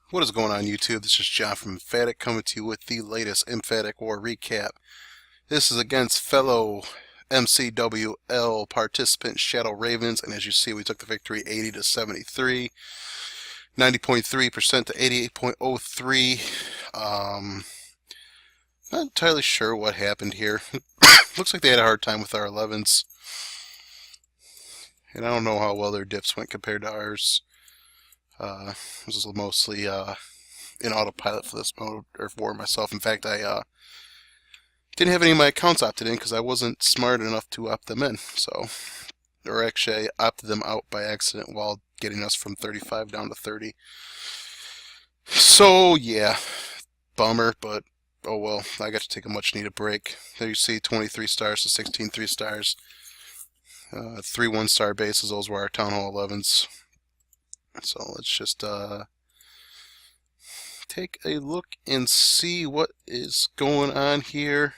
What is going on, YouTube? This is John from Emphatic coming to you with the latest Emphatic War recap. This is against fellow MCWL participant Shadow Ravens, and as you see, we took the victory 80 to 73, 90.3% to 88.03. Not entirely sure what happened here. Looks like they had a hard time with our 11s, and I don't know how well their dips went compared to ours. This is mostly in autopilot for this mode or for myself. In fact, I didn't have any of my accounts opted in because I wasn't smart enough to opt them in. Or actually, I opted them out by accident while getting us from 35 down to 30. So yeah, bummer, but oh well. I got to take a much-needed break. There you see, 23 stars to 16 3-stars. 3 1-star bases. Those were our Town Hall 11s. So let's just take a look and see what is going on here.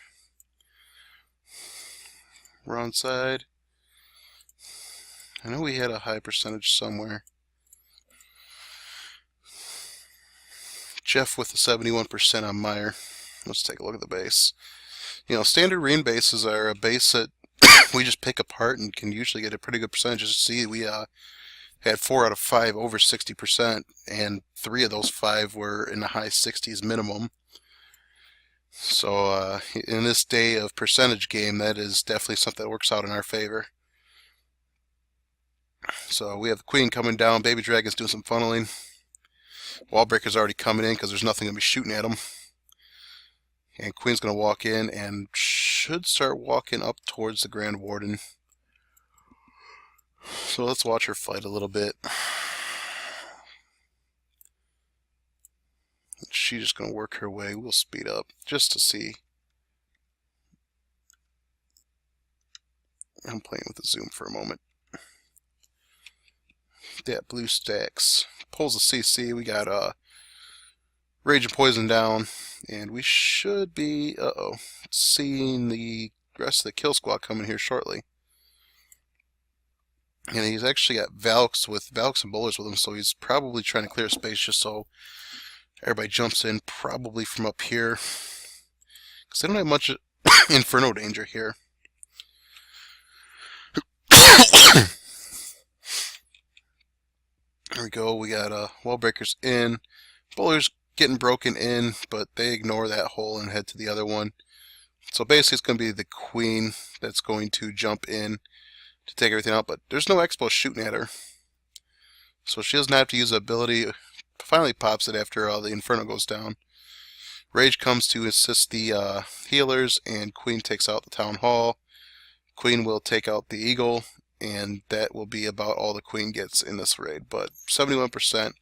Wrong side. I know we had a high percentage somewhere. Jeff with the 71% on Meyer. Let's take a look at the base. You know, standard Reen bases are a base that we just pick apart and can usually get a pretty good percentage. As you see, we had 4 out of 5 over 60%, and 3 of those 5 were in the high 60s minimum. So in this day of percentage game, that is definitely something that works out in our favor. So we have the Queen coming down, Baby Dragon's doing some funneling. Wallbreaker's already coming in because there's nothing going to be shooting at him. And Queen's going to walk in and should start walking up towards the Grand Warden. So let's watch her fight a little bit. She's just going to work her way. We'll speed up just to see. I'm playing with the zoom for a moment. That blue stacks. Pulls a CC. We got Rage and Poison down. And we should be, seeing the rest of the kill squad coming here shortly. And he's actually got Valks and Bowlers with him, so he's probably trying to clear space just so everybody jumps in, probably from up here. Because they don't have much Inferno danger here. There we go, we got Wallbreakers in. Bowlers getting broken in, but they ignore that hole and head to the other one. So basically it's going to be the Queen that's going to jump in to take everything out, but there's no Expo shooting at her. So she doesn't have to use the ability. Finally pops it after the Inferno goes down. Rage comes to assist the healers, and Queen takes out the Town Hall. Queen will take out the Eagle, and that will be about all the Queen gets in this raid. But 71%,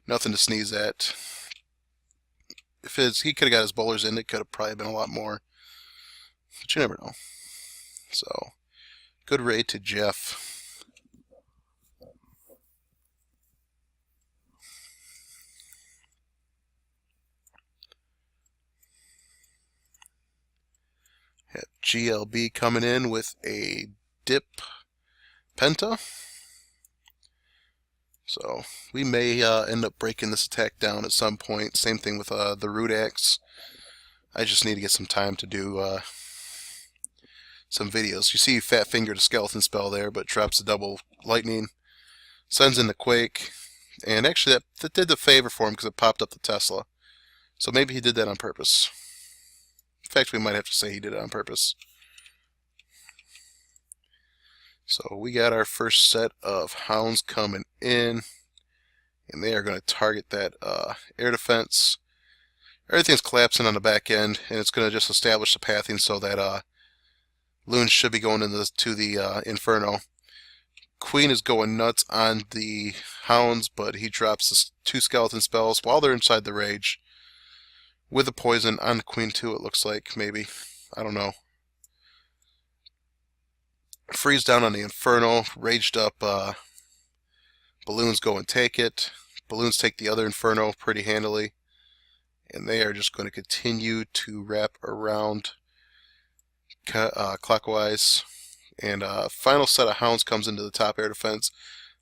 nothing to sneeze at. If he could have got his bowlers in, it could have probably been a lot more. But you never know. So, good raid to Jeff. Have GLB coming in with a dip penta. So we may end up breaking this attack down at some point. Same thing with the Root Axe. I just need to get some time to do some videos. You see Fat Fingered a skeleton spell there, but drops the double lightning. Sends in the Quake. And actually that did the favor for him because it popped up the Tesla. So maybe he did that on purpose. In fact, we might have to say he did it on purpose. So we got our first set of hounds coming in, and they are going to target that air defense. Everything's collapsing on the back end, and it's going to just establish the pathing so that loons should be going into the Inferno. Queen is going nuts on the hounds, but he drops the 2 skeleton spells while they're inside the rage. With the poison on the Queen too, it looks like, maybe. I don't know. Freeze down on the Inferno. Raged up balloons go and take it. Balloons take the other Inferno pretty handily. And they are just going to continue to wrap around clockwise. And final set of hounds comes into the top air defense,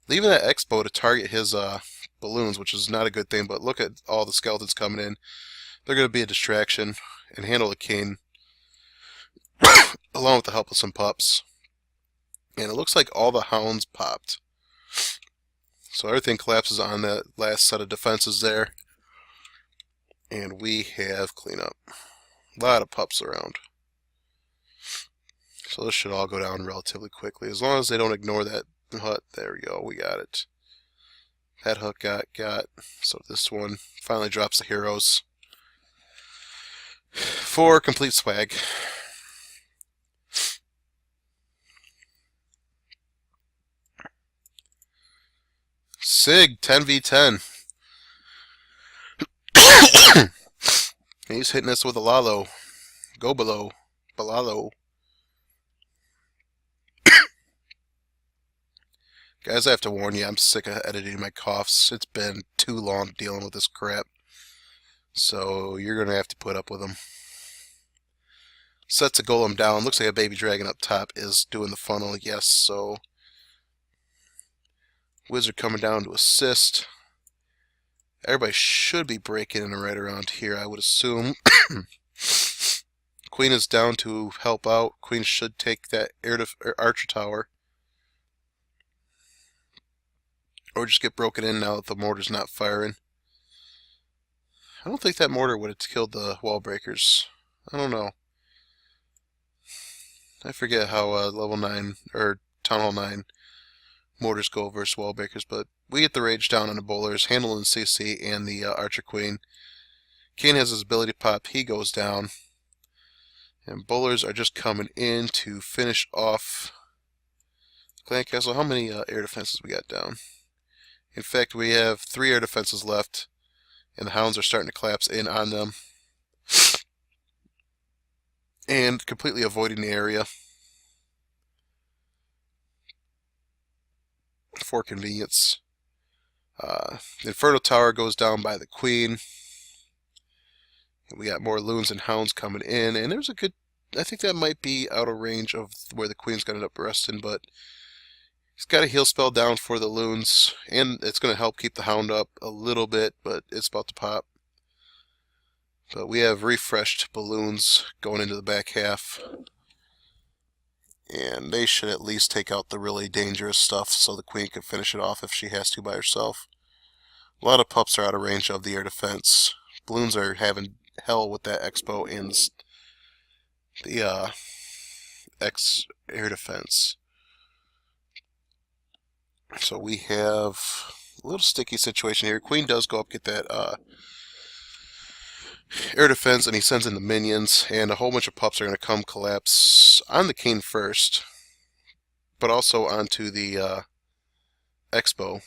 leaving that Expo to target his balloons, which is not a good thing, but look at all the skeletons coming in. They're going to be a distraction and handle the king along with the help of some pups. And it looks like all the hounds popped. So everything collapses on that last set of defenses there. And we have cleanup. A lot of pups around. So this should all go down relatively quickly. As long as they don't ignore that hut. There we go. We got it. That hut got. So this one finally drops the heroes. For complete swag. Sig 10v10. He's hitting us with a Lalo. Go below. Balalo. Guys, I have to warn you, I'm sick of editing my coughs. It's been too long dealing with this crap. So you're going to have to put up with them. Sets a golem down. Looks like a baby dragon up top is doing the funnel. Yes, so wizard coming down to assist. Everybody should be breaking in right around here, I would assume. Queen is down to help out. Queen should take that archer tower. Or just get broken in now that the mortar's not firing. I don't think that mortar would have killed the wall breakers. I don't know. I forget how level 9 or Town Hall 9 mortars go versus wall breakers, but we get the rage down on the bowlers, handling CC and the archer queen. King has his ability pop, he goes down. And bowlers are just coming in to finish off Clan Castle. How many air defenses we got down? In fact, we have 3 air defenses left, and the hounds are starting to collapse in on them. And completely avoiding the area for convenience. The Inferno Tower goes down by the Queen. And we got more loons and hounds coming in, and there's a good, I think that might be out of range of where the Queen's going to end up resting, but he's got a heal spell down for the loons, and it's going to help keep the hound up a little bit, but it's about to pop. But we have refreshed balloons going into the back half, and they should at least take out the really dangerous stuff so the Queen can finish it off if she has to by herself. A lot of pups are out of range of the air defense. Balloons are having hell with that expo and the X air defense. So we have a little sticky situation here. Queen does go up, get that air defense, and he sends in the minions, and a whole bunch of pups are going to come collapse on the king first, but also onto the expo,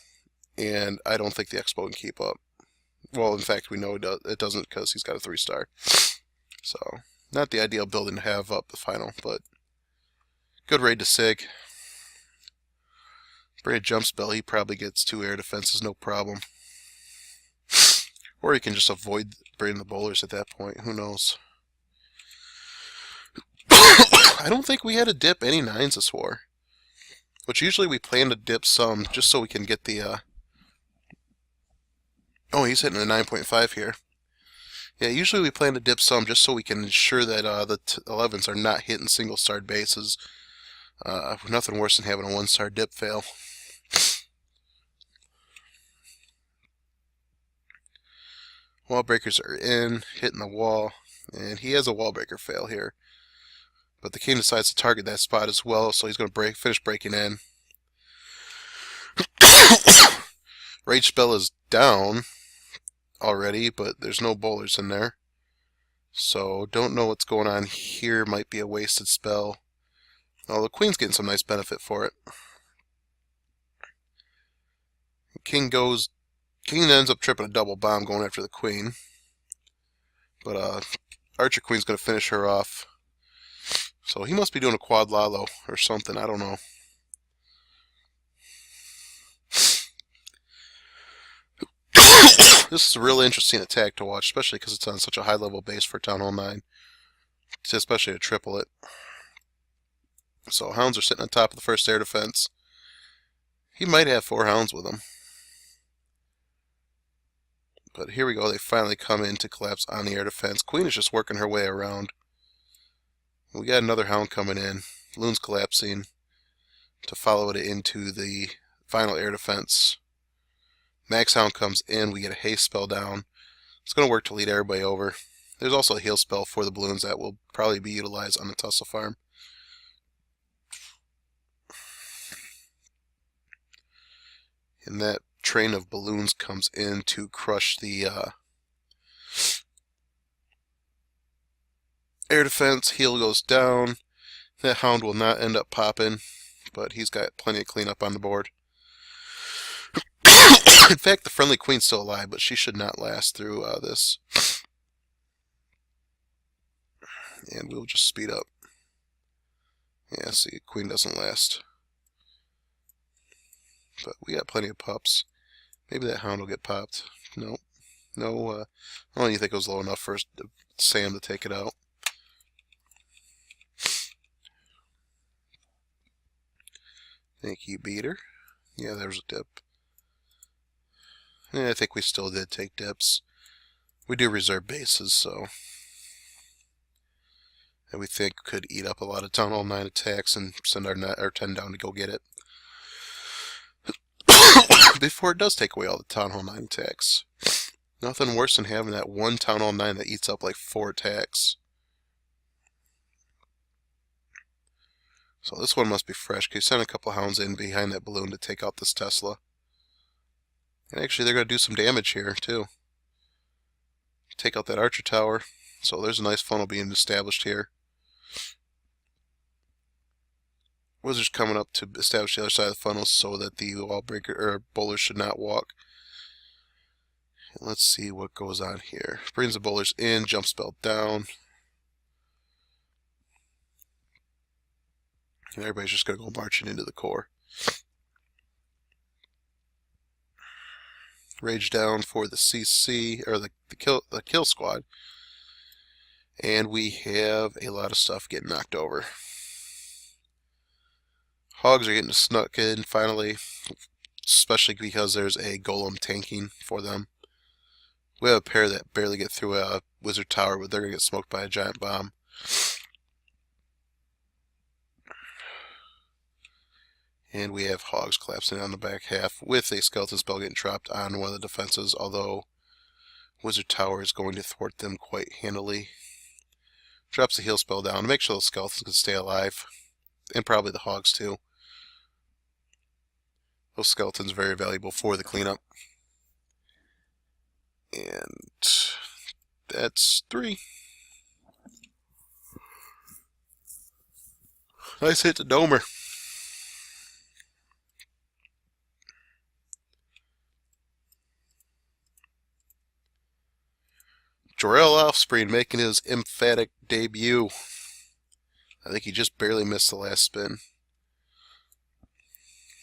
and I don't think the expo can keep up. Well, in fact, we know it doesn't because he's got a 3-star. So, not the ideal building to have up the final, but good raid to Sig. Braid jump spell, he probably gets 2 air defenses, no problem. Or he can just avoid braiding the bowlers at that point, who knows. I don't think we had to dip any 9s this war. Which usually we plan to dip some, just so we can get the, oh, he's hitting a 9.5 here. Yeah, usually we plan to dip some just so we can ensure that the 11s are not hitting single-starred bases. Nothing worse than having a 1-star dip fail. Wall breakers are in, hitting the wall, and he has a wall breaker fail here. But the king decides to target that spot as well, so he's going to finish breaking in. Rage spell is down already, but there's no bowlers in there. So don't know what's going on here. Might be a wasted spell. Oh, the queen's getting some nice benefit for it. King ends up tripping a double bomb going after the queen. But Archer Queen's going to finish her off. So he must be doing a quad Lalo or something. I don't know. This is a really interesting attack to watch, especially because it's on such a high level base for Town Hall 9. Especially to triple it. So hounds are sitting on top of the first air defense. He might have 4 hounds with him. But here we go. They finally come in to collapse on the air defense. Queen is just working her way around. We got another hound coming in. Loon's collapsing to follow it into the final air defense. Max Hound comes in. We get a haste spell down. It's going to work to lead everybody over. There's also a heal spell for the balloons that will probably be utilized on the tussle farm. And that train of balloons comes in to crush the air defense. Heal goes down. That hound will not end up popping, but he's got plenty of cleanup on the board. In fact, the friendly queen's still alive, but she should not last through this. And we'll just speed up. Yeah, see, queen doesn't last. But we got plenty of pups. Maybe that hound will get popped. Nope. No, I don't even think it was low enough for Sam to take it out. Thank you, beater. Yeah, there's a dip. Yeah, I think we still did take dips. We do reserve bases, so that we think could eat up a lot of Town Hall 9 attacks and send our 10 down to go get it. Before it does take away all the Town Hall 9 attacks. Nothing worse than having that one Town Hall 9 that eats up like 4 attacks. So this one must be fresh, because you sent a couple hounds in behind that balloon to take out this Tesla. And actually they're going to do some damage here too. Take out that archer tower. So there's a nice funnel being established here. Wizard's coming up to establish the other side of the funnel so that the wall breaker or bowlers should not walk. And let's see what goes on here. Brings the bowlers in, jump spell down. And everybody's just going to go marching into the core. Rage down for the CC, or the kill squad. And we have a lot of stuff getting knocked over. Hogs are getting snuck in finally, especially because there's a golem tanking for them. We have a pair that barely get through a wizard tower, but they're going to get smoked by a giant bomb. And we have hogs collapsing on the back half with a skeleton spell getting trapped on one of the defenses, although wizard tower is going to thwart them quite handily. Drops the heal spell down to make sure those skeletons can stay alive, and probably the hogs too. Those skeletons are very valuable for the cleanup. And that's 3. Nice hit to Domer. Jorel Offspring making his emphatic debut. I think he just barely missed the last spin.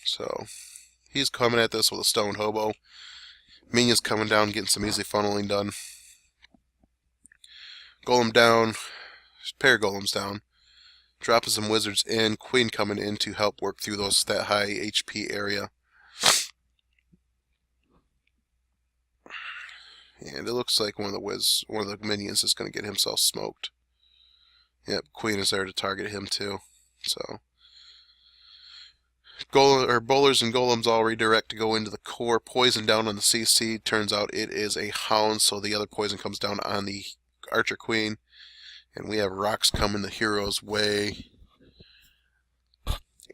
So, he's coming at this with a stone hobo. Minions coming down, getting some easy funneling done. Golem down. Pair golems down. Dropping some wizards in. Queen coming in to help work through that high HP area. And it looks like one of the minions is going to get himself smoked. Yep, Queen is there to target him too. So, bowlers and golems all redirect to go into the core. Poison down on the CC. Turns out it is a hound, so the other poison comes down on the archer queen. And we have rocks coming the hero's way.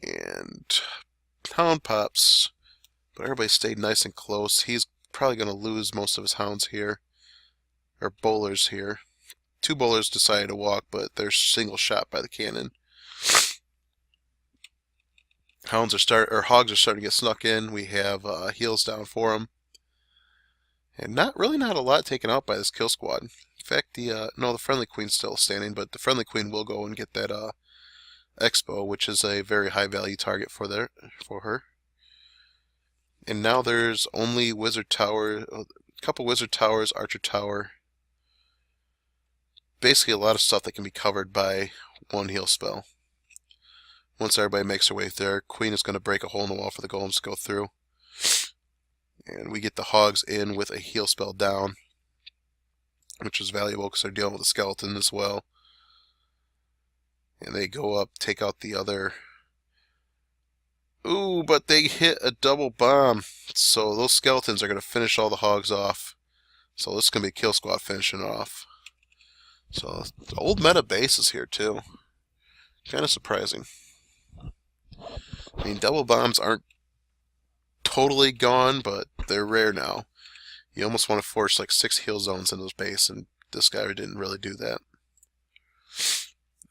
And hound pops. But everybody stayed nice and close. He's probably going to lose most of his hounds here, or bowlers here. 2 bowlers decided to walk, but they're single shot by the cannon. Hogs are starting to get snuck in. We have heals down for them, and not a lot taken out by this kill squad. In fact, the friendly queen's still standing, but the friendly queen will go and get that expo, which is a very high value target for her. And now there's only wizard tower, a couple wizard towers, archer tower. Basically a lot of stuff that can be covered by one heal spell. Once everybody makes their way there, Queen is going to break a hole in the wall for the golems to go through. And we get the hogs in with a heal spell down, which is valuable because they're dealing with a skeleton as well. And they go up, take out the other. Ooh, but they hit a double bomb. So those skeletons are going to finish all the hogs off. So this is going to be a kill squad finishing off. So the old meta base is here too. Kind of surprising. I mean, double bombs aren't totally gone, but they're rare now. You almost want to force like 6 heal zones in this base, and this guy didn't really do that.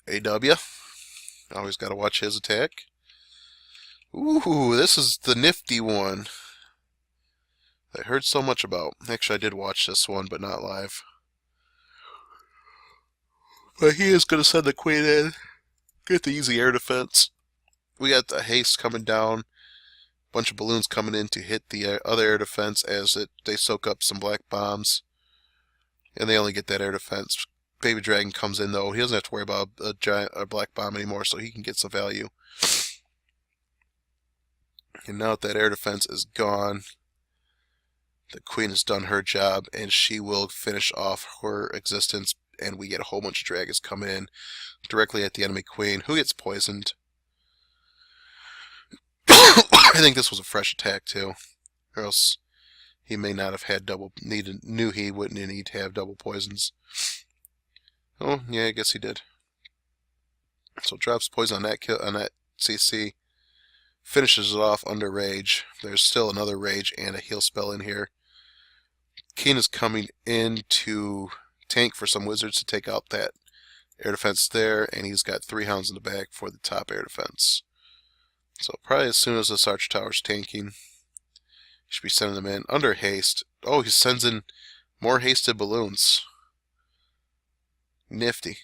AW. Always got to watch his attack. Ooh, this is the nifty one I heard so much about. Actually, I did watch this one, but not live. But he is going to send the queen in. Get the easy air defense. We got the haste coming down. Bunch of balloons coming in to hit the other air defense as they soak up some black bombs. And they only get that air defense. Baby Dragon comes in though. He doesn't have to worry about a black bomb anymore, so he can get some value. And now that air defense is gone, the queen has done her job, and she will finish off her existence, and we get a whole bunch of dragons coming in directly at the enemy queen, who gets poisoned. I think this was a fresh attack too, or else he may not have had knew he wouldn't need to have double poisons. Oh yeah, I guess he did. So drops poison on that kill, on that CC, finishes it off under rage. There's still another rage and a heal spell in here. Keen is coming in to tank for some wizards to take out that air defense there, and he's got 3 hounds in the back for the top air defense. So probably as soon as this arch tower's tanking, he should be sending them in under haste. Oh, he sends in more hasted balloons. Nifty.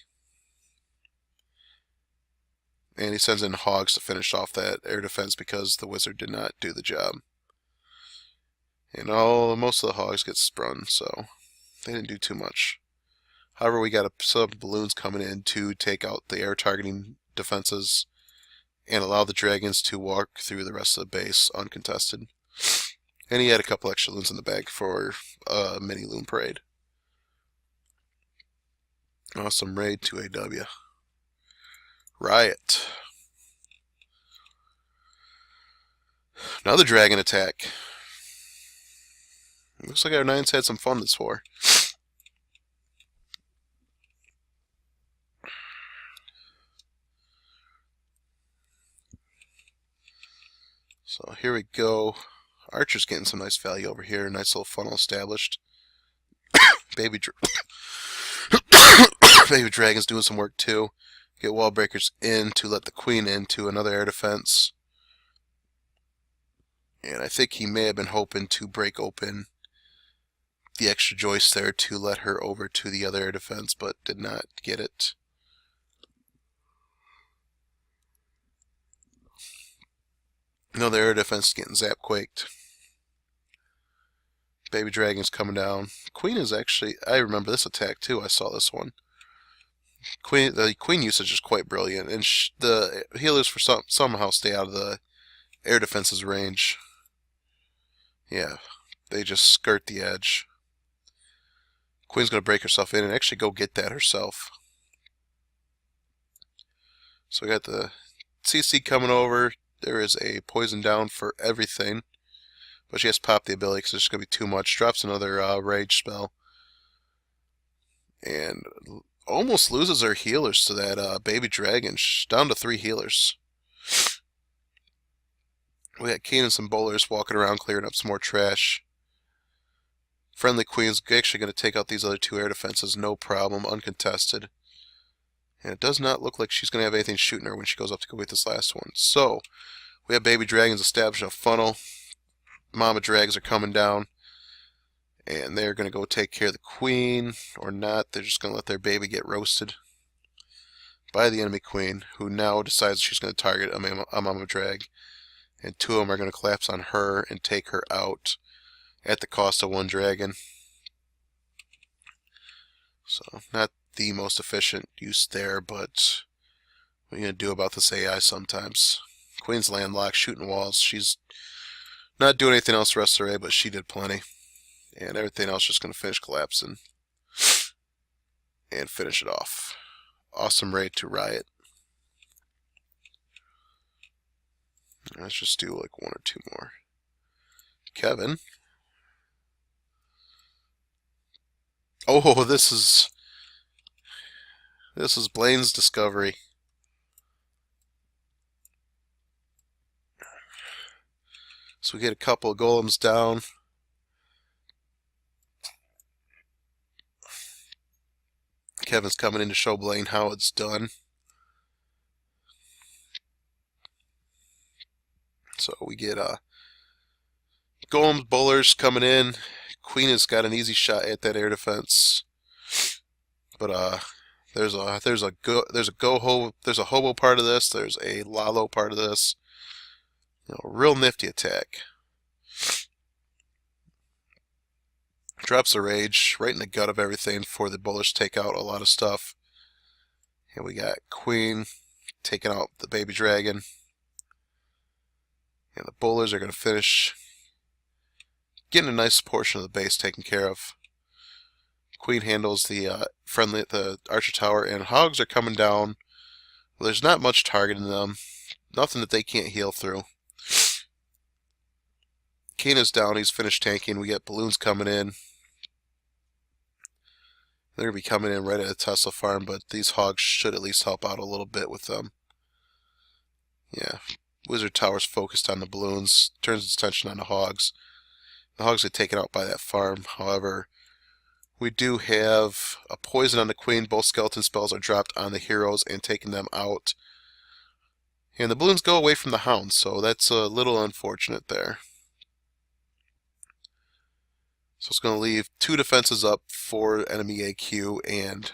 And he sends in hogs to finish off that air defense because the wizard did not do the job. And most of the hogs get sprung, so they didn't do too much. However, we got some balloons coming in to take out the air targeting defenses and allow the dragons to walk through the rest of the base uncontested. And he had a couple extra loons in the bag for a mini loon parade. Awesome raid to AW. Riot. Another dragon attack. Looks like our Nines had some fun this war. So here we go. Archer's getting some nice value over here. Nice little funnel established. Baby Dragon's doing some work too. Get wall breakers in to let the queen into another air defense. And I think he may have been hoping to break open the extra joist there to let her over to the other air defense, but did not get it. Another air defense getting zap quaked. Baby Dragon's coming down. Queen is actually, I remember this attack too. I saw this one. The queen usage is quite brilliant, and the healers for somehow stay out of the air defense's range. Yeah, they just skirt the edge. Queen's going to break herself in and actually go get that herself. So we got the CC coming over. There is a poison down for everything, but she has to pop the ability because there's going to be too much. Drops another rage spell, and almost loses her healers to that baby dragon. She's down to 3 healers. We got Keen and some bowlers walking around clearing up some more trash. Friendly Queen's actually going to take out these other 2 air defenses, no problem, uncontested. And it does not look like she's going to have anything shooting her when she goes up to go get this last one. So, we have baby dragons establishing a funnel. Mama drags are coming down. And they're going to go take care of the queen, or not. They're just going to let their baby get roasted by the enemy queen, who now decides she's going to target a mama drag. And 2 of them are going to collapse on her and take her out at the cost of 1 dragon. So, not the most efficient use there, but what are you going to do about this AI sometimes? Queen's landlocked, shooting walls. She's Not doing anything else the rest of the raid, but she did plenty. And everything else just going to finish collapsing and finish it off. Awesome raid to Riot. Let's just do like one or two more. Kevin. Oh, this is Blaine's discovery. So we get a couple of golems down. Kevin's coming in to show Blaine how it's done. So we get golems, bowlers coming in. Queen has got an easy shot at that air defense, but there's a hobo part of this. There's a Lalo part of this. Real nifty attack. Drops a rage right in the gut of everything for the bowlers to take out a lot of stuff. And we got Queen taking out the baby dragon. And the bowlers are going to finish getting a nice portion of the base taken care of. Queen handles the archer tower, and hogs are coming down. Well, there's not much targeting them. Nothing that they can't heal through. King is down. He's finished tanking. We got balloons coming in. They're going to be coming in right at the Tesla farm, but these hogs should at least help out a little bit with them. Yeah. Wizard Tower's focused on the balloons. Turns its attention on the hogs. The hogs get taken out by that farm. However, we do have a poison on the Queen. Both skeleton spells are dropped on the heroes and taking them out. And the balloons go away from the hounds, so that's a little unfortunate there. So it's going to leave 2 defenses up for enemy AQ, and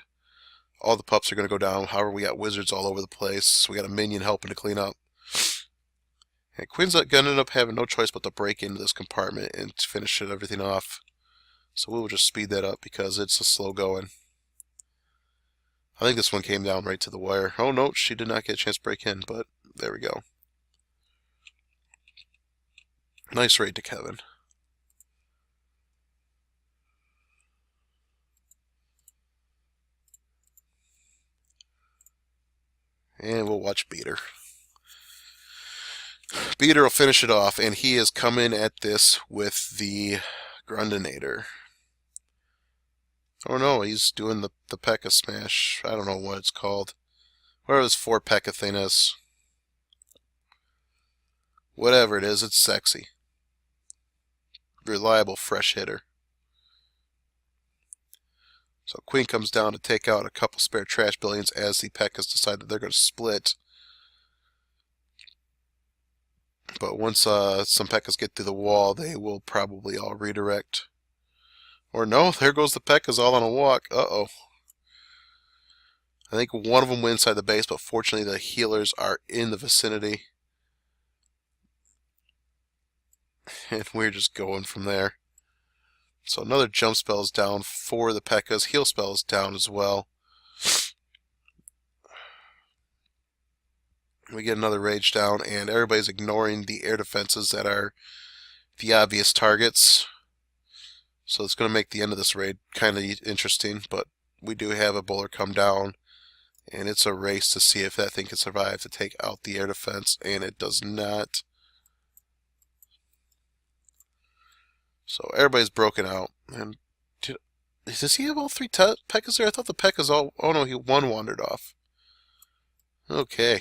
all the pups are going to go down. However, we got wizards all over the place. We got a minion helping to clean up. And Queen's going to end up having no choice but to break into this compartment and finish everything off. So we'll just speed that up because it's a slow going. I think this one came down right to the wire. Oh no, she did not get a chance to break in, but there we go. Nice raid to Kevin. And we'll watch Beater. Beater will finish it off, and he is coming at this with the Grundinator. Oh no, he's doing the P.E.K.K.A. smash. I don't know what it's called. Whatever this 4 P.E.K.K.A. thing is. Whatever it is, it's sexy. Reliable, fresh hitter. So Queen comes down to take out a couple spare trash buildings as the P.E.K.K.A.s decide that they're going to split. But once some P.E.K.K.A.s get through the wall, they will probably all redirect. Or no, there goes the P.E.K.K.A.s all on a walk. Uh-oh. I think one of them went inside the base, but fortunately the healers are in the vicinity. And we're just going from there. So another jump spell is down for the P.E.K.K.A.s. Heal spell is down as well. We get another rage down, and everybody's ignoring the air defenses that are the obvious targets. So it's going to make the end of this raid kind of interesting, but we do have a bowler come down, and it's a race to see if that thing can survive to take out the air defense, and it does not. So everybody's broken out. And does he have all 3 P.E.K.K.A.s there? I thought the P.E.K.K.A.s all... Oh no, one wandered off. Okay.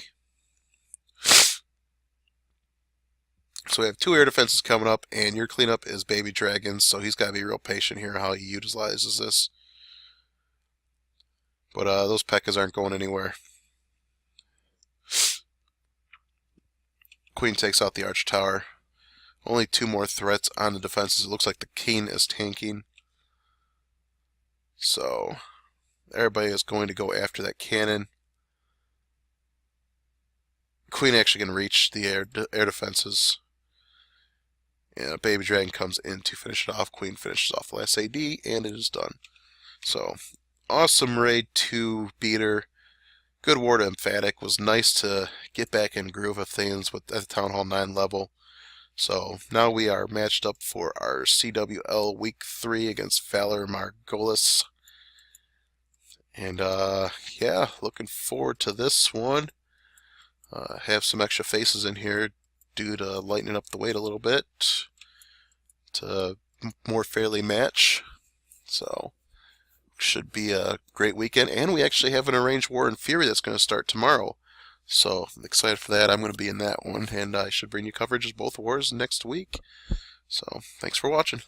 So we have 2 air defenses coming up, and your cleanup is baby dragons, so he's got to be real patient here how he utilizes this. But those P.E.K.K.A.s aren't going anywhere. Queen takes out the arch tower. Only 2 more threats on the defenses. It looks like the king is tanking. So everybody is going to go after that cannon. Queen actually can reach the air defenses. And a baby dragon comes in to finish it off. Queen finishes off the last AD, and it is done. So, awesome raid to Beater. Good warden Emphatic. Was nice to get back in groove of things at the Town Hall 9 level. So now we are matched up for our CWL Week 3 against Valor Margolis. And yeah, looking forward to this one. Have some extra faces in here due to lightening up the weight a little bit to more fairly match. So should be a great weekend. And we actually have an arranged War in Fury that's going to start tomorrow. So I'm excited for that. I'm going to be in that one, and I should bring you coverage of both wars next week. So thanks for watching.